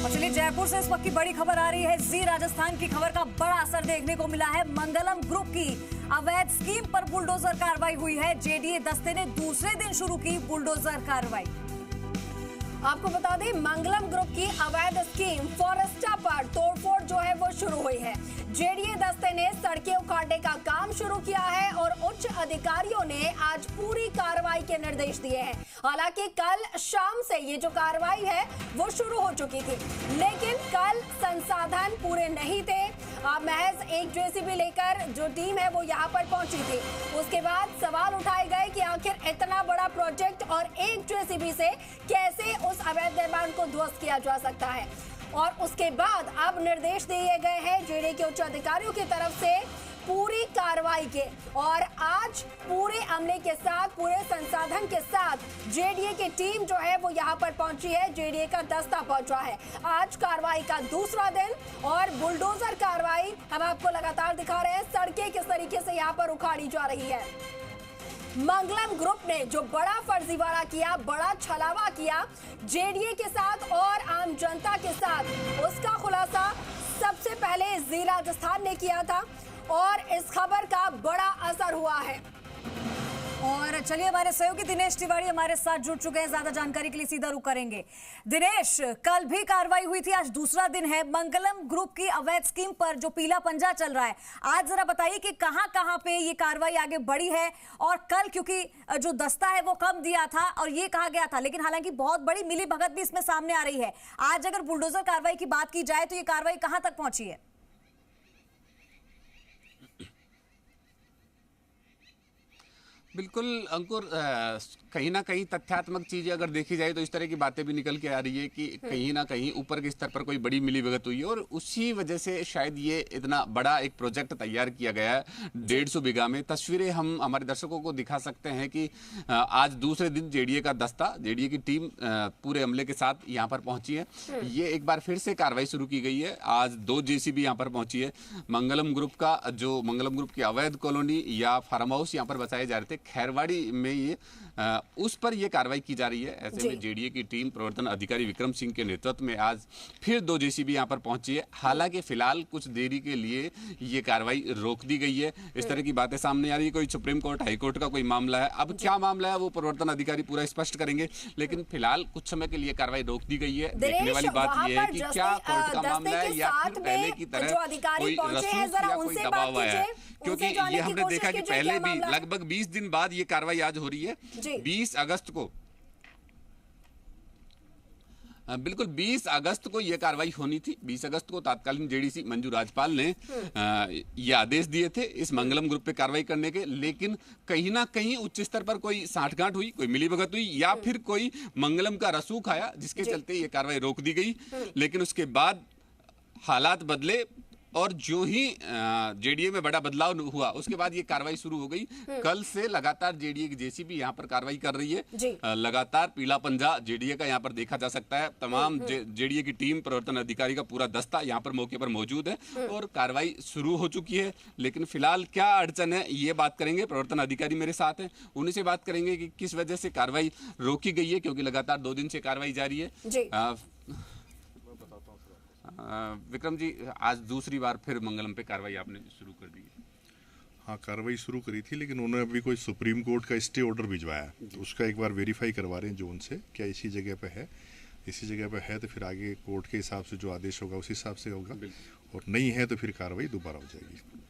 और चलिए जयपुर से इस वक्त की बड़ी खबर आ रही है। जी राजस्थान की खबर का बड़ा असर देखने को मिला है। मंगलम ग्रुप की अवैध स्कीम पर बुलडोजर कार्रवाई हुई है। जेडीए दस्ते ने दूसरे दिन शुरू की बुलडोजर कार्रवाई। आपको बता दें, मंगलम ग्रुप की अवैध स्कीम फॉरेस्टा पर तोड़फोड़ जो है वो शुरू हुई है। जेडीए दस्ते ने सड़कें उखाड़ने का काम शुरू किया है और उच्च अधिकारियों ने आज पूरी कार्रवाई के निर्देश दिए हैं। हालांकि कल शाम से ये जो कार्रवाई है वो शुरू हो चुकी थी, लेकिन कल संसाधन पूरे नहीं थे। महज एक जेसीबी लेकर जो टीम है वो यहाँ पर पहुंची थी। उसके बाद सवाल उठाए गए कि आखिर इतना बड़ा प्रोजेक्ट और एक जेसीबी से कैसे उस अवैध निर्माण को ध्वस्त किया जा सकता है। और उसके बाद अब निर्देश दिए गए हैं जेडीए के उच्च अधिकारियों की तरफ से पूरी कार्रवाई के। और आज पूरे अमले के साथ, पूरे संसाधन के साथ जेडीए की टीम जो है वो यहाँ पर पहुंची है। जेडीए का दस्ता पहुंचा है। आज कार्रवाई का दूसरा दिन और बुलडोजर कार्रवाई हम आपको लगातार दिखा रहे हैं। सड़कें किस तरीके से यहाँ पर उखाड़ी जा रही है। मंगलम ग्रुप ने जो बड़ा फर्जीवाड़ा किया, बड़ा छलावा किया जेडीए के साथ और आम जनता के साथ, उसका खुलासा सबसे पहले जी राजस्थान ने किया था और इस खबर का बड़ा असर हुआ है। और चलिए हमारे सहयोगी दिनेश तिवारी हमारे साथ जुड़ चुके हैं। ज्यादा जानकारी के लिए सीधा रुख करेंगे। दिनेश, कल भी कार्रवाई हुई थी, आज दूसरा दिन है। मंगलम ग्रुप की अवैध स्कीम पर जो पीला पंजा चल रहा है, आज जरा बताइए कि कहां पे ये कार्रवाई आगे बढ़ी है। और कल क्योंकि जो दस्ता है वो कम दिया था और ये कहा गया था, लेकिन हालांकि बहुत बड़ी मिली भगत भी इसमें सामने आ रही है। आज अगर बुलडोजर कार्रवाई की बात की जाए तो ये कार्रवाई कहां तक पहुंची है? बिल्कुल अंकुर, कहीं ना कहीं तथ्यात्मक चीजें अगर देखी जाए तो इस तरह की बातें भी निकल के आ रही है कि कहीं ना कहीं ऊपर के स्तर पर कोई बड़ी मिलीभगत हुई है और उसी वजह से शायद ये इतना बड़ा एक प्रोजेक्ट तैयार किया गया है 150 बीघा में। तस्वीरें हम हमारे दर्शकों को दिखा सकते हैं कि आज दूसरे दिन जेडीए का दस्ता, जेडीए की टीम पूरे अमले के साथ यहाँ पर पहुंची है। ये एक बार फिर से कार्रवाई शुरू की गई है। आज 2 जेसीबी यहाँ पर पहुंची है। मंगलम ग्रुप की अवैध कॉलोनी या फार्म हाउस यहाँ पर बसाए जा रहे थे खैरवाड़ी में, ये उस पर यह कार्रवाई की जा रही है। ऐसे में जेडीए की टीम प्रवर्तन अधिकारी विक्रम सिंह के नेतृत्व में आज फिर 2 जेसीबी यहां पर पहुंची है। हालांकि फिलहाल कुछ देरी के लिए ये कार्रवाई रोक दी गई है। इस तरह की बातें सामने आ रही है। कोई सुप्रीम कोर्ट, हाई कोर्ट का कोई मामला है। अब क्या मामला है वो प्रवर्तन अधिकारी पूरा स्पष्ट करेंगे, लेकिन फिलहाल कुछ समय के लिए कार्रवाई रोक दी गई है। देखने वाली बात यह है कि क्या कोर्ट का मामला है या फिर पहले की तरह कोई रसूख या कोई दबाव है, क्योंकि ये हमने देखा कि पहले भी लगभग 20 दिन बाद ये कार्रवाई आज हो रही है। 20 अगस्त को, बिल्कुल 20 अगस्त को यह कार्रवाई होनी थी। 20 अगस्त को तत्कालीन जेडीसी मंजू राजपाल ने ये आदेश दिए थे इस मंगलम ग्रुप पे कार्रवाई करने के, लेकिन कहीं ना कहीं उच्च स्तर पर कोई साठगांठ हुई, कोई मिलीभगत हुई या फिर कोई मंगलम का रसूख आया जिसके चलते ये कार्रवाई रोक दी गई। लेकिन उसके बाद हालात बदले और जो ही जेडीए में बड़ा बदलाव हुआ उसके बाद ये कार्रवाई शुरू हो गई। कल से लगातार जेडीए की जेसीबी यहाँ पर कार्रवाई कर रही है। लगातार पीला पंजा जेडीए का यहाँ पर देखा जा सकता है। तमाम जेडीए की टीम, प्रवर्तन अधिकारी का पूरा दस्ता यहाँ पर मौके पर मौजूद है और कार्रवाई शुरू हो चुकी है। लेकिन फिलहाल क्या अड़चन है ये बात करेंगे। प्रवर्तन अधिकारी मेरे साथ हैं, उन्हीं से बात करेंगे कि किस वजह से कार्रवाई रोकी गई है, क्योंकि लगातार 2 दिन से कार्रवाई जारी है। विक्रम जी, आज दूसरी बार फिर मंगलम पे कार्रवाई आपने शुरू कर दी है। हाँ, कार्रवाई शुरू करी थी, लेकिन उन्होंने अभी कोई सुप्रीम कोर्ट का स्टे ऑर्डर भिजवाया, तो उसका एक बार वेरीफाई करवा रहे हैं जो उनसे क्या इसी जगह पे है। इसी जगह पे है तो फिर आगे कोर्ट के हिसाब से जो आदेश होगा उस हिसाब से होगा, और नहीं है तो फिर कार्रवाई दोबारा हो जाएगी।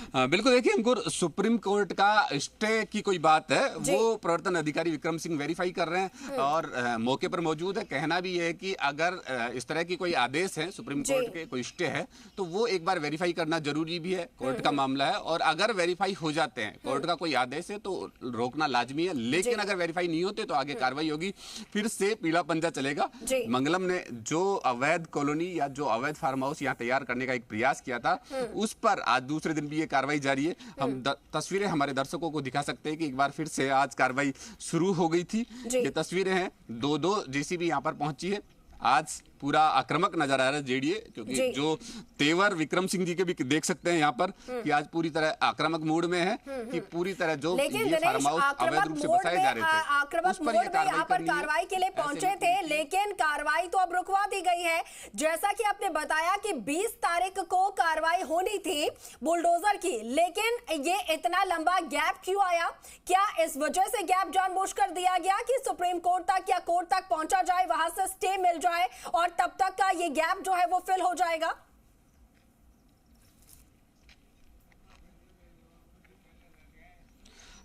बिल्कुल, देखिए अंकुर, सुप्रीम कोर्ट का स्टे की कोई बात है वो प्रवर्तन अधिकारी विक्रम सिंह वेरीफाई कर रहे हैं और मौके पर मौजूद है। कहना भी है कि अगर इस तरह की कोई आदेश है सुप्रीम कोर्ट के, कोई स्टे है, तो वो एक बार वेरीफाई करना जरूरी भी है। कोर्ट का मामला है और अगर वेरीफाई हो जाते हैं, कोर्ट का कोई आदेश है तो रोकना लाजमी है। लेकिन अगर वेरीफाई नहीं होते तो आगे कार्रवाई होगी, फिर से पीला पंजा चलेगा। मंगलम ने जो अवैध कॉलोनी या जो अवैध फार्म हाउस यहाँ तैयार करने का एक प्रयास किया था, उस पर आज दूसरे दिन भी कार्रवाई जारी है। हम तस्वीरें हमारे दर्शकों को दिखा सकते हैं कि एक बार फिर से आज कार्रवाई शुरू हो गई थी। ये तस्वीरें हैं, 2 जेसीबी यहाँ पर पहुंची है। आज पूरा आक्रामक नजर आ रहा है जेडीए, क्योंकि जो तेवर विक्रम सिंह जी के भी देख सकते हैं यहाँ पर कि आज पूरी तरह आक्रामक मूड में है कि पूरी तरह जो ये फार्म हाउस अवैध रूप से बसाए जा रहे थे आक्रामक मूड में यहाँ पर कार्रवाई के लिए पहुंचे थे, लेकिन कार्रवाई तो अब रुकवा दी गई है। जैसा कि आपने बताया कि 20 तारीख को कार्रवाई होनी थी बुलडोजर की, लेकिन ये इतना लंबा गैप क्यों आया? क्या इस वजह से गैप जानबूझकर दिया गया कि सुप्रीम कोर्ट तक या कोर्ट तक पहुंचा जाए, वहां से स्टे मिल जाए और तब तक का ये गैप जो है वो फिल हो जाएगा?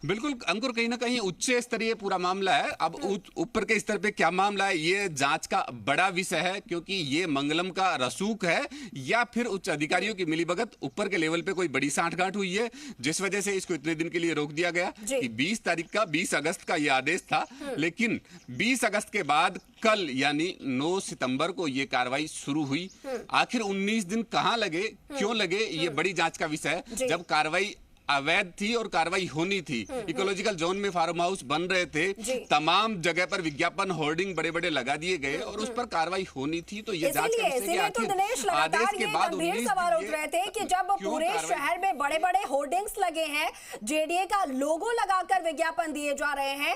बिल्कुल अंकुर, कहीं ना कहीं उच्च स्तरीय पूरा मामला है। अब ऊपर के स्तर पे क्या मामला है, ये जांच का बड़ा विषय है, क्योंकि ये मंगलम का रसूख है या फिर उच्च अधिकारियों की मिलीभगत। ऊपर के लेवल पे कोई बड़ी सांठगांठ हुई है जिस वजह से इसको इतने दिन के लिए रोक दिया गया कि 20 तारीख का 20 अगस्त का ये आदेश था, लेकिन 20 अगस्त के बाद कल यानी 9 सितंबर को ये कार्रवाई शुरू हुई। आखिर 19 दिन कहां लगे, क्यों लगे, ये बड़ी जांच का विषय है। जब कार्रवाई अवैध थी और कार्रवाई होनी थी, इकोलॉजिकल जोन में फार्म हाउस बन रहे थे, तमाम जगह पर विज्ञापन होर्डिंग बड़े बड़े लगा दिए गए और उस पर कार्रवाई होनी थी। तो ये जांच का विषय है कि दिनेश लगातार ये गंभीर सवाल उठ रहे थे कि जब पूरे शहर में बड़े बड़े होर्डिंग्स लगे हैं, जेडीए का लोगो लगाकर विज्ञापन दिए जा रहे हैं,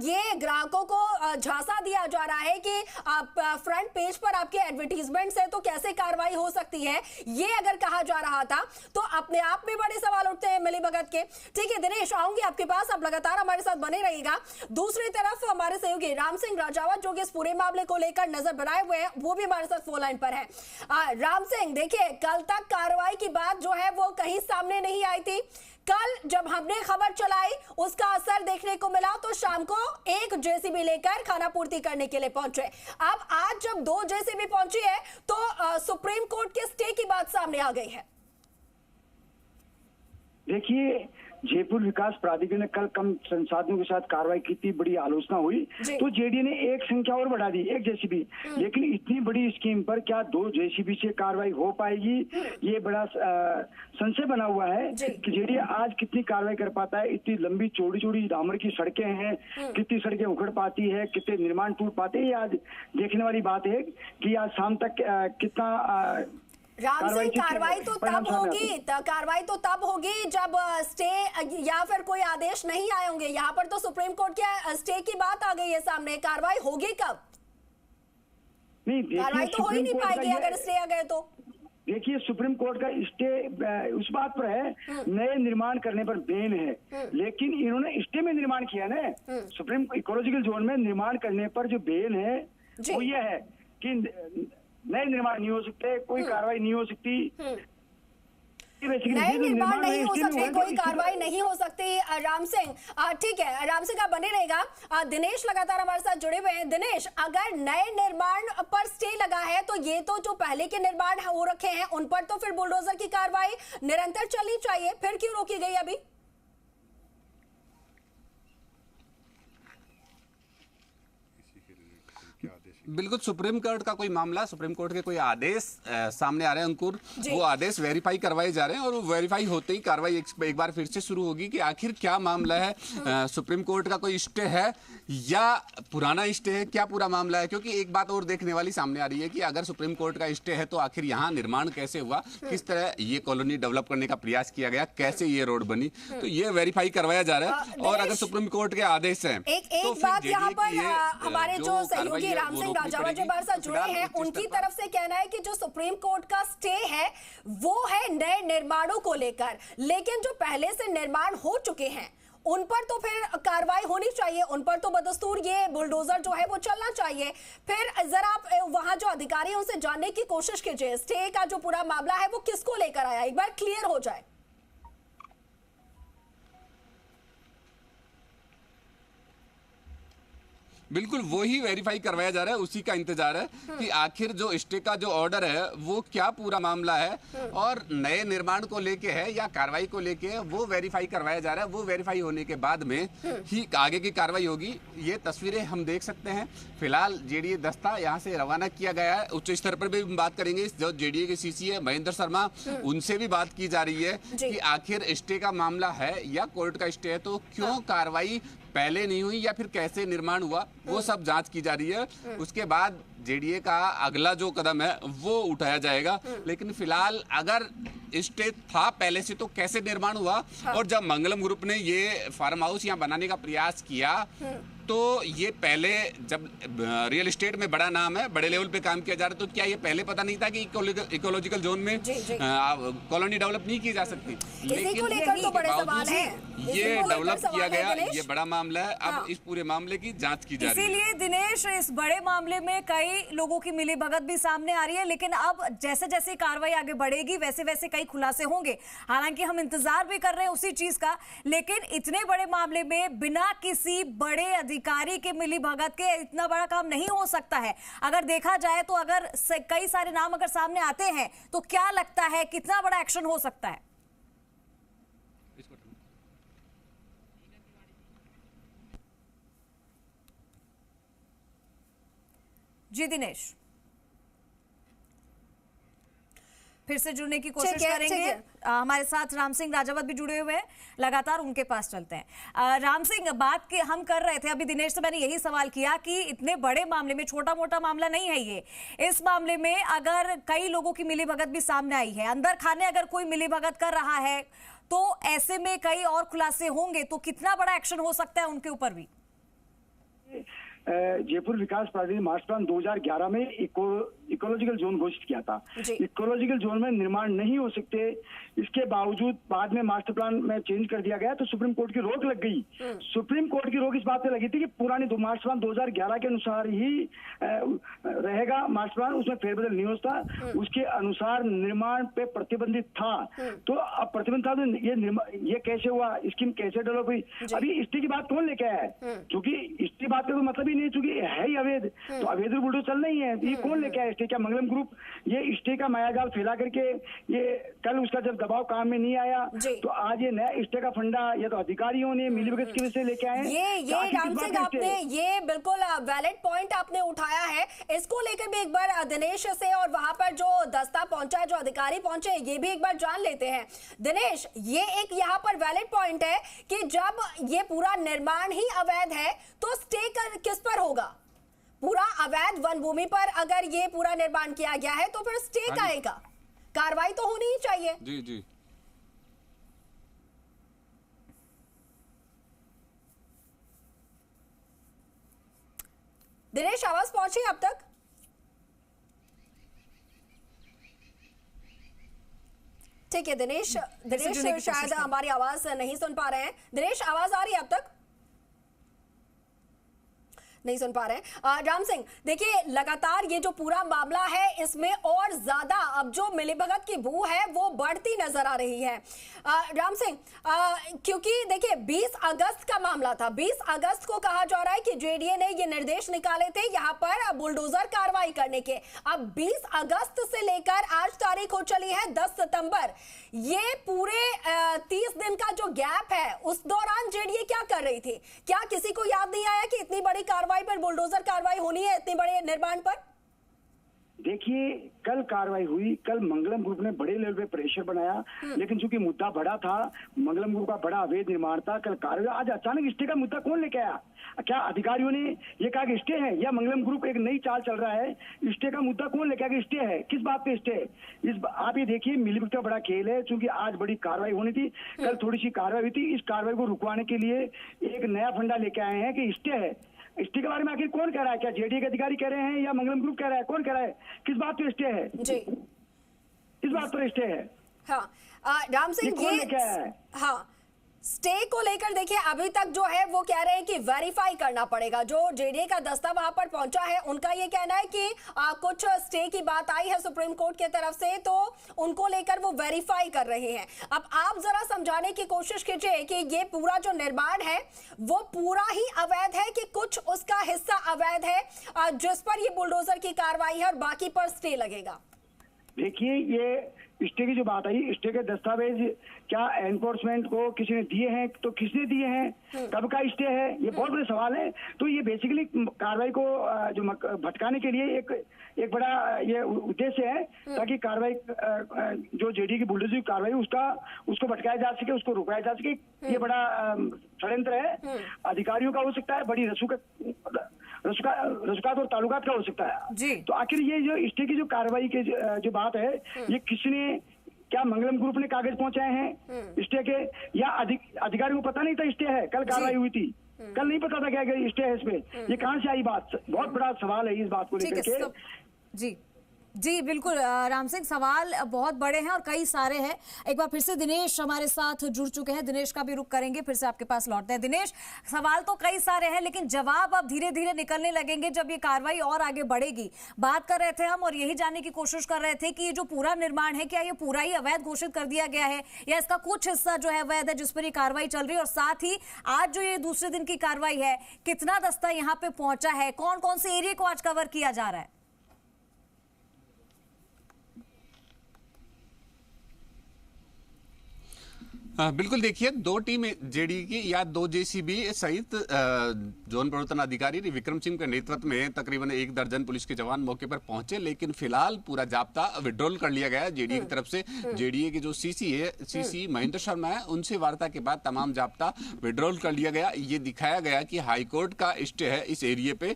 ये ग्राहकों को झांसा दिया जा रहा है कि फ्रंट पेज पर आपके एडवर्टीजमेंट से तो कैसे कार्रवाई हो सकती है, ये अगर कहा जा रहा था तो अपने आप में बड़े सवाल उठते हैं मिलीभगत के। ठीक है दिनेश, आऊंगी आपके पास, आप लगातार हमारे साथ बने रहिएगा। दूसरी तरफ हमारे सहयोगी राम सिंह राजावत जो कि इस पूरे मामले को लेकर नजर बनाए हुए हैं, वो भी हमारे साथ फोन लाइन पर है। राम सिंह, देखिए कल तक कार्रवाई की बात जो है वो कहीं सामने नहीं आई थी। कल जब हमने खबर चलाई उसका असर देखने को मिला, तो शाम को एक जेसीबी लेकर खाना पूर्ति करने के लिए पहुंचे। अब आज जब 2 जेसीबी पहुंची है तो सुप्रीम कोर्ट के स्टे की बात सामने आ गई है। देखिए, जयपुर विकास प्राधिकरण ने कल कम संसाधनों के साथ कार्रवाई की थी, बड़ी आलोचना हुई, तो जेडीए ने एक संख्या और बढ़ा दी, 1 जेसीबी। लेकिन इतनी बड़ी स्कीम पर क्या 2 जेसीबी से कार्रवाई हो पाएगी, ये बड़ा संशय बना हुआ है कि जेडीए आज कितनी कार्रवाई कर पाता है। इतनी लंबी चौड़ी चौड़ी डामर की सड़कें हैं, कितनी सड़कें उखड़ पाती है, कितने निर्माण टूट पाते हैं, ये आज देखने वाली बात है कि आज शाम तक कितना राम सिंह, कार्रवाई तो तब होगी जब स्टे या फिर कोई आदेश नहीं आए होंगे। यहाँ पर तो सुप्रीम कोर्ट के स्टे की बात आ गई है सामने, कार्रवाई होगी कब? नहीं, कार्रवाई तो हो ही नहीं पाएगी अगर स्टे आ गए तो। देखिए, सुप्रीम कोर्ट का स्टे उस बात पर है, नए निर्माण करने पर बैन है, लेकिन इन्होंने स्टे में निर्माण किया ना। सुप्रीम इकोलॉजिकल जोन में निर्माण करने पर जो बैन है वो ये है कि नए निर्माण नहीं हो सकते, कोई कार्रवाई नहीं हो सकती, नए निर्माण नहीं हो सकते, कोई कार्रवाई नहीं हो सकती। राम सिंह, ठीक है, राम सिंह आप बने रहेगा। दिनेश लगातार हमारे साथ जुड़े हुए हैं। दिनेश, अगर नए निर्माण पर स्टे लगा है तो ये तो जो पहले के निर्माण हो रखे हैं उन पर तो फिर बुलडोजर की कार्रवाई निरंतर चलनी चाहिए, फिर क्यों रोकी गई अभी? बिल्कुल, सुप्रीम कोर्ट का कोई मामला, सुप्रीम कोर्ट के कोई आदेश सामने आ रहे हैं अंकुर, वो आदेश वेरीफाई करवाए जा रहे हैं और वो वेरीफाई होते ही कार्रवाई एक बार फिर से शुरू होगी कि आखिर क्या मामला है। सुप्रीम कोर्ट का कोई स्टे है या पुराना स्टे है, क्या पूरा मामला है? क्योंकि एक बात और देखने वाली सामने आ रही है कि अगर सुप्रीम कोर्ट का स्टे है तो आखिर यहाँ निर्माण कैसे हुआ, किस तरह ये कॉलोनी डेवलप करने का प्रयास किया गया, कैसे ये रोड बनी, तो ये वेरीफाई करवाया जा रहा है। और अगर सुप्रीम कोर्ट के आदेश है एक बात यहाँ पर हमारे जो सहयोगी राम सिंह राजावत जो हमारे साथ जुड़े हैं उनकी तरफ से कहना है कि जो सुप्रीम कोर्ट का स्टे है वो है नए निर्माणों को लेकर, लेकिन जो पहले से निर्माण हो चुके हैं उन पर तो फिर कार्रवाई होनी चाहिए, उन पर तो बदस्तूर ये बुलडोजर जो है वो चलना चाहिए। फिर जरा आप वहां जो अधिकारी हैं उनसे जानने की कोशिश कीजिए, स्टे का जो पूरा मामला है वो किसको लेकर आया, एक बार क्लियर हो जाए। बिल्कुल वही वेरीफाई करवाया जा रहा है, उसी का इंतजार है कि आखिर जो स्टे का जो ऑर्डर है वो क्या पूरा मामला है और नए निर्माण को लेके है या कार्रवाई को लेके है, वो वेरीफाई करवाया जा रहा है। वो वेरीफाई होने के बाद में ही आगे की कार्रवाई होगी। ये तस्वीरें हम देख सकते हैं। फिलहाल जेडीए दस्ता यहाँ से रवाना किया गया है। उच्च स्तर पर भी बात करेंगे, जो जेडीए के सीसी है महेंद्र शर्मा, उनसे भी बात की जा रही है कि आखिर स्टे का मामला है या कोर्ट का स्टे है, तो क्यों कार्रवाई पहले नहीं हुई या फिर कैसे निर्माण हुआ, वो सब जांच की जा रही है। उसके बाद जेडीए का अगला जो कदम है वो उठाया जाएगा। लेकिन फिलहाल अगर स्टे था पहले से तो कैसे निर्माण हुआ, और जब मंगलम ग्रुप ने ये फार्म हाउस यहाँ बनाने का प्रयास किया तो ये पहले जब रियल एस्टेट में बड़ा नाम है, बड़े लेवल पे काम किया जा रहा है, तो क्या ये पहले पता नहीं था कि इकोलॉजिकल जोन में कॉलोनी डेवलप नहीं की जा सकती? लेकिन तो बड़े सवाल हैं। ये डेवलप किया गया, ये बड़ा मामला है। अब इस पूरे मामले की जांच की जा रही है। इसीलिए दिनेश, इस बड़े मामले में कई लोगों की मिलीभगत भी सामने आ रही है, लेकिन अब जैसे जैसे कार्रवाई आगे बढ़ेगी वैसे वैसे कई खुलासे होंगे। हालांकि हम इंतजार भी कर रहे हैं उसी चीज का, लेकिन इतने बड़े मामले में बिना किसी बड़े अधिकारी के मिलीभगत के इतना बड़ा काम नहीं हो सकता है। अगर देखा जाए तो अगर कई सारे नाम अगर सामने आते हैं तो क्या लगता है कितना बड़ा एक्शन हो सकता है? जी दिनेश, फिर से जुड़ने की कोशिश करेंगे। हमारे साथ राम सिंह राजावत भी जुड़े हुए हैं, लगातार उनके पास चलते हैं। राम सिंह, बात के हम कर रहे थे अभी दिनेश से, मैंने यही सवाल किया कि इतने बड़े मामले में, छोटा मोटा मामला नहीं है ये, इस मामले में अगर कई लोगों की मिलीभगत भी सामने आई है, अंदर खाने अगर कोई मिलीभगत कर रहा है तो ऐसे में कई और खुलासे होंगे, तो कितना बड़ा एक्शन हो सकता है उनके ऊपर भी? जयपुर विकास प्राधिकरण मास्टर प्लान 2011 में इकोलॉजिकल जोन घोषित किया था। इकोलॉजिकल जोन में निर्माण नहीं हो सकते, इसके बावजूद बाद में मास्टर प्लान में चेंज कर दिया गया तो सुप्रीम कोर्ट की रोक लग गई। सुप्रीम कोर्ट की रोक इस बात पे लगी थी कि पुरानी मास्टर प्लान 2011 के अनुसार ही रहेगा मास्टर प्लान, उसमें फेरबदल नहीं होता, उसके अनुसार निर्माण पे प्रतिबंधित था। तो अब प्रतिबंध था तो ये कैसे हुआ, स्कीम कैसे डेवलप हुई? अभी स्टे की बात कौन लेके आया है? क्योंकि स्टे बात का तो मतलब ही नहीं, चूंकि है ही अवैध, तो अवैध बुलडोजर चल नहीं है, ये कौन लेके आया स्टे? क्या मंगलम ग्रुप ये स्टे का मायाजाल फैला करके ये कल उसका जब दबाव काम में नहीं आया तो आज ये नया स्टे का फंडा या तो अधिकारियों ने मिलीभगत की वजह से लेके आए। ये राम सिंह, आपने ये बिल्कुल वैलिड पॉइंट आपने उठाया है, इसको लेकर भी एक बार दिनेश से और वहां पर जो दस्ता पहुंचा है, जो अधिकारी पहुंचे, ये भी एक बार जान लेते हैं। दिनेश, ये एक यहाँ पर वैलिड पॉइंट है कि जब ये पूरा निर्माण ही अवैध है तो स्टे किस पर होगा? पूरा अवैध वन भूमि पर अगर ये पूरा निर्माण किया गया है तो फिर स्टे काहेगा? कार्रवाई तो होनी ही चाहिए। जी जी। दिनेश, आवाज पहुंची अब तक? ठीक है दिनेश शायद हमारी आवाज नहीं सुन पा रहे हैं। दिनेश, आवाज आ रही है अब तक? नहीं सुन पा रहे हैं। राम सिंह, देखिए लगातार ये जो पूरा मामला है इसमें और ज्यादा अब जो मिलीभगत की बू है वो बढ़ती नजर आ रही है। राम सिंह, क्योंकि देखिए 20 अगस्त का मामला था, 20 अगस्त को कहा जा रहा है कि जेडीए ने ये निर्देश निकाले थे यहाँ पर बुलडोजर कार्रवाई करने के। अब 20 अगस्त से लेकर आज तारीख हो चली है 10 सितंबर, ये पूरे 30 दिन का जो गैप है उस दौरान जेडीए क्या कर रही थी? क्या किसी को याद नहीं आया कि इतनी बड़ी कार्रवाई पर, बुलडोजर कार्रवाई होनी है इतने बड़े निर्माण पर? देखिए, कल कार्रवाई हुई, कल मंगलम ग्रुप ने बड़े लेवल पे प्रेशर बनाया, लेकिन चूंकि मुद्दा बड़ा था, मंगलम ग्रुप का बड़ा अवैध निर्माण था, कल कार्रवाई, आज अचानक स्टे का मुद्दा कौन लेके आया? क्या अधिकारियों ने ये कहा कि स्टे है, या मंगलम ग्रुप एक नई चाल चल रहा है? स्टे का मुद्दा कौन लेके आया कि स्टे है? किस बात पे स्टे है? आप ये देखिए, मिलीभगत का बड़ा खेल है। चूंकि आज बड़ी कार्रवाई होनी थी, कल थोड़ी सी कार्रवाई हुई थी, इस कार्रवाई को रुकवाने के लिए एक नया फंडा लेके आए हैं कि स्टे है। स्टे के बारे में आखिर कौन कह रहा है? क्या जेडीए के अधिकारी कह रहे हैं या मंगलम ग्रुप कह रहा है? कौन कह रहा है? किस बात पे स्टे है? जी, किस बात पर स्टे है? हाँ राम सिंह, ये हाँ स्टे को लेकर देखिए अभी तक जो है वो कह रहे हैं कि वेरीफाई करना पड़ेगा। जो जेडीए का दस्ता वहां पर पहुंचा है उनका ये कहना है कि कुछ स्टे की बात आई है सुप्रीम कोर्ट की तरफ से, तो उनको लेकर वो वेरीफाई कर रहे हैं। अब आप जरा समझाने की कोशिश कीजिए कि ये पूरा जो निर्माण है वो पूरा ही अवैध है कि कुछ उसका हिस्सा अवैध है जिस पर ये बुलडोजर की कार्रवाई है और बाकी पर स्टे लगेगा? देखिए, ये स्टे की जो बात आई, स्टे के दस्तावेज क्या एनफोर्समेंट को किसी ने दिए हैं, तो किसने दिए हैं, कब का स्टे है, ये बहुत बड़े सवाल है। तो ये बेसिकली कार्रवाई को जो भटकाने के लिए एक बड़ा ये उद्देश्य है, ताकि कार्रवाई जो जेडी की बुलडोजर की कार्रवाई उसको भटकाया जा सके, उसको रुकाया जा सके। ये बड़ा षड्यंत्र है, अधिकारियों का हो सकता है, बड़ी रसूखात और ताल्लुकात का हो सकता है जी। तो आखिर ये जो स्टे की जो कार्रवाई की जो बात है, ये किसने, क्या मंगलम ग्रुप ने कागज पहुंचाए हैं स्टे के, या अधिकारियों को पता नहीं था स्टे है, कल कार्रवाई हुई थी, कल नहीं पता था क्या स्टे है इसमें, ये कहां से आई बात, बहुत बड़ा सवाल है इस बात को लेकर के। जी जी बिल्कुल राम सिंह, सवाल बहुत बड़े हैं और कई सारे हैं। एक बार फिर से दिनेश हमारे साथ जुड़ चुके हैं, दिनेश का भी रुख करेंगे, फिर से आपके पास लौटते हैं। दिनेश, सवाल तो कई सारे हैं, लेकिन जवाब अब धीरे धीरे निकलने लगेंगे जब ये कार्रवाई और आगे बढ़ेगी। बात कर रहे थे हम और यही जानने की कोशिश कर रहे थे कि ये जो पूरा निर्माण है, क्या ये पूरा ही अवैध घोषित कर दिया गया है, या इसका कुछ हिस्सा जो है अवैध है जिस पर ये कार्रवाई चल रही है, और साथ ही आज जो ये दूसरे दिन की कार्रवाई है, कितना दस्ता यहाँ पे पहुंचा है, कौन कौन से एरिया को आज कवर किया जा रहा है? बिल्कुल, देखिए, 2 टीम जेडी की या 2 जेसीबी सहित जोन प्रवर्तन अधिकारी विक्रम सिंह के नेतृत्व में तकरीबन 1 दर्जन पुलिस के जवान मौके पर पहुंचे, लेकिन फिलहाल पूरा जाब्ता विड्रॉल कर लिया गया जेडीए की तरफ से। जेडीए के जो सीसी महेंद्र शर्मा है, उनसे वार्ता के बाद तमाम जाब्ता विड्रॉल कर लिया गया। ये दिखाया गया कि हाईकोर्ट का स्टे है इस एरिया पे,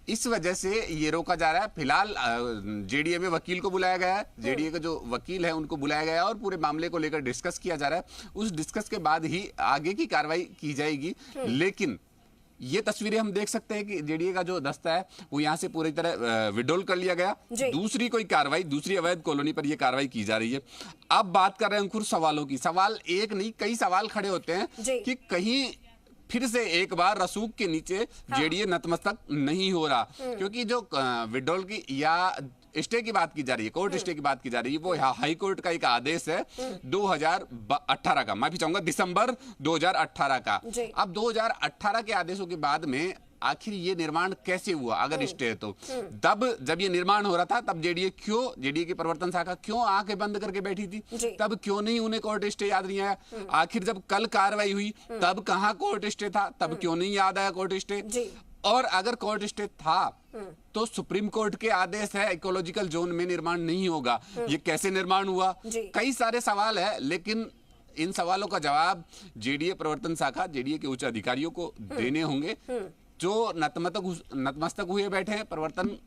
इस वजह से ये रोका जा रहा है। फिलहाल जेडीए में वकील को बुलाया गया है, जेडीए के जो वकील है उनको बुलाया गया है और पूरे मामले को लेकर डिस्कस किया जा रहा है। उस डिस्कस के बाद ही आगे की कार्रवाई की जाएगी। लेकिन ये तस्वीरें हम देख सकते हैं कि जेडीए का जो दस्ता है वो यहाँ से पूरी तरह विड्रॉल कर लिया गया। दूसरी कोई कार्रवाई, दूसरी अवैध कॉलोनी पर ये कार्रवाई की जा रही है। अब बात कर रहे हैं अंकुर सवालों की। सवाल एक नहीं, कई सवाल खड़े होते हैं कि कहीं फिर से एक बार रसूख के नीचे जेडीए नतमस्तक नहीं हो रहा, क्योंकि जो विड्रॉल की या स्टे की बात की जा रही है, कोर्ट स्टे की बात की जा रही है, वो हाई कोर्ट का एक आदेश है 2018 का, माफी चाहूंगा, दिसंबर 2018 का। अब 2018 के आदेशों के बाद में आखिर ये निर्माण कैसे हुआ, अगर स्टे है तो तब जब ये निर्माण हो रहा था तब जेडीए की प्रवर्तन शाखा क्यों आंखें बंद करके बैठी थी? तब क्यों नहीं उन्हें कोर्ट स्टे याद नहीं आया? आखिर जब कल कार्रवाई हुई तब कहां कोर्ट स्टे था? तब क्यों नहीं याद आया कोर्ट स्टे? और अगर कोर्ट स्टे था तो सुप्रीम कोर्ट के आदेश है इकोलॉजिकल जोन में निर्माण नहीं होगा, ये कैसे निर्माण हुआ? कई सारे सवाल है, लेकिन इन सवालों का जवाब जेडीए प्रवर्तन शाखा, जेडीए के उच्च अधिकारियों को देने होंगे, जो नतमस्तक हुए बैठे हैं। प्रवर्तन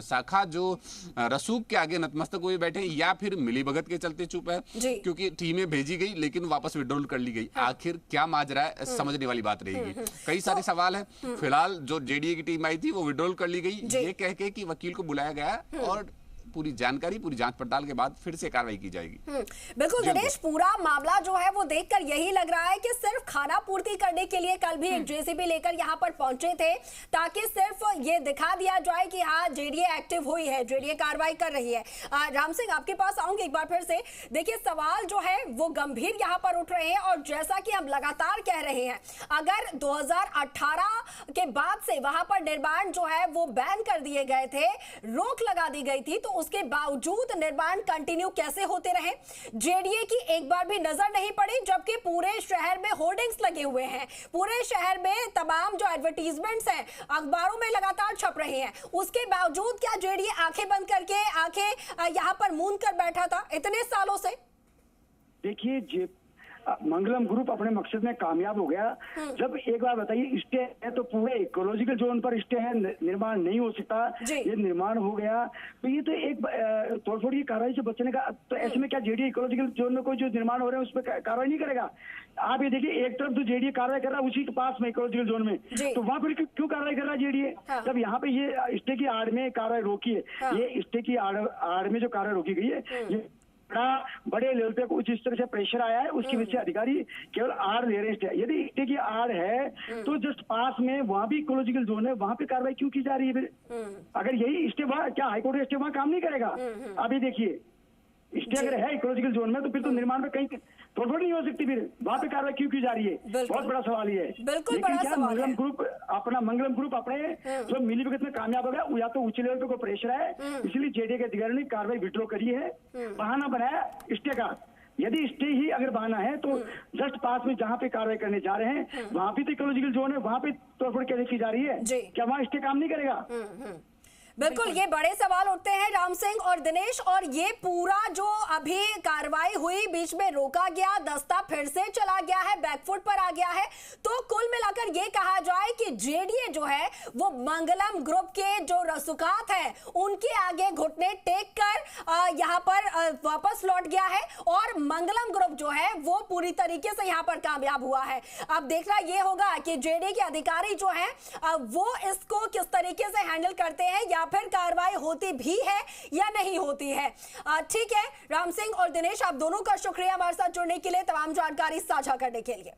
शाखा जो रसूख के आगे नतमस्तक हुए बैठे हैं, या फिर मिलीभगत के चलते चुप है, क्योंकि टीमें भेजी गई लेकिन वापस विड्रॉल कर ली गई। आखिर क्या माजरा है, समझने वाली बात रहेगी। कई सारे सवाल हैं। फिलहाल जो जेडीए की टीम आई थी वो विड्रॉल कर ली गई, ये कह के कि वकील को बुलाया गया और पूरी जानकारी, पूरी जांच पड़ताल के बाद फिर से कार्रवाई की जाएगी। बिल्कुल दिनेश, पूरा मामला जो है वो देखकर यही लग रहा है कि सिर्फ खाना पूर्ति करने के लिए कल भी एक जेसीबी लेकर यहाँ पर पहुंचे थे, ताकि सिर्फ ये दिखा दिया जाए कि हाँ जेडीए एक्टिव हुई है, जेडीए कार्रवाई कर रही है। राम सिंह, आपके पास आऊंगी एक बार फिर से। देखिए, सवाल जो है वो गंभीर यहाँ पर उठ रहे हैं, और जैसा कि हम लगातार कह रहे हैं, अगर 2018 के बाद से वहां पर निर्माण जो है वो बैन कर दिए गए थे, रोक लगा दी गई थी, तो उसके बावजूद निर्माण कंटिन्यू कैसे होते रहे? जेडीए की एक बार भी नजर नहीं पड़ी, जबकि पूरे शहर में होर्डिंग्स लगे हुए हैं, पूरे शहर में तमाम जो एडवर्टीजमेंट्स हैं अखबारों में लगातार छप रहे हैं। उसके बावजूद क्या जेडीए आंखें बंद करके, आंखें यहां पर मूंद कर बैठा था इतने सालों से? देखिए, मंगलम ग्रुप अपने मकसद में कामयाब हो गया। जब एक बार बताइए, स्टे है तो पूरे इकोलॉजिकल जोन पर स्टे है, निर्माण नहीं हो सकता, ये निर्माण हो गया, तो ये तो एक तोड़फोड़ की कार्रवाई से बचने का। तो ऐसे में क्या जेडीए इकोलॉजिकल जोन में कोई जो निर्माण हो रहे हैं उस पर कार्रवाई नहीं करेगा? आप ये देखिए, एक तरफ तो जेडीए कार्रवाई कर रहा है उसी के पास में इकोलॉजिकल जोन में, तो वहां पर क्यों कार्रवाई कर रहा है जेडीए? जब यहाँ पे ये स्टे की आड़ में कार्रवाई रोकी है, ये स्टे की आड़ में जो कार्रवाई रोकी गई है, ये बड़े लेवल पे कुछ इस तरह से प्रेशर आया है, उसकी वजह से अधिकारी केवल आड़ ले रहे हैं। यदि स्टे की आड़ है तो जस्ट पास में वहां भी इकोलॉजिकल जोन है, वहां पे कार्रवाई क्यों की जा रही है फिर? अगर यही स्टे वहां, क्या हाईकोर्ट का स्टे वहां काम नहीं करेगा? अभी देखिए, स्टे अगर है इकोलॉजिकल जोन में तो फिर तो निर्माण में कहीं तोड़फोड़ नहीं हो सकती, फिर वहां पे कार्रवाई क्यों की जा रही है? बहुत बड़ा सवाल ये है। बिल्कुल लेकिन बड़ा क्या सवाल है। मंगलम ग्रुप अपने जो मिलीभगत में कामयाब हो गया, या तो उच्च लेवल पे कोई प्रेशर है, इसलिए जेडीए के अधिकारियों ने कार्रवाई विड्रॉ करी है, बहाना बनाया स्टे का। यदि स्टे ही अगर बहाना है तो जस्ट पास में जहां पे कार्रवाई करने जा रहे हैं वहां पे तो इकोलॉजिकल जोन है, वहां पे तोड़फोड़ कैसे की जा रही है? क्या वहां स्टे काम नहीं करेगा? बिल्कुल, ये बड़े सवाल उठते हैं राम सिंह और दिनेश। और ये पूरा जो अभी कार्रवाई हुई, बीच में रोका गया, दस्ता फिर से चला गया है, बैकफुट पर आ गया है, तो कुल मिलाकर ये कहा जाए कि जेडीए जो है वो मंगलम ग्रुप के जो रसूखात है उनके आगे घुटने टेक कर यहाँ पर वापस लौट गया है, और मंगलम ग्रुप जो है वो पूरी तरीके से यहाँ पर कामयाब हुआ है। अब देखना ये होगा कि जेडीए के अधिकारी जो है वो इसको किस तरीके से हैंडल करते हैं, या फिर कार्रवाई होती भी है या नहीं होती है। ठीक है राम सिंह और दिनेश, आप दोनों का शुक्रिया हमारे साथ जुड़ने के लिए, तमाम जानकारी साझा करने के लिए।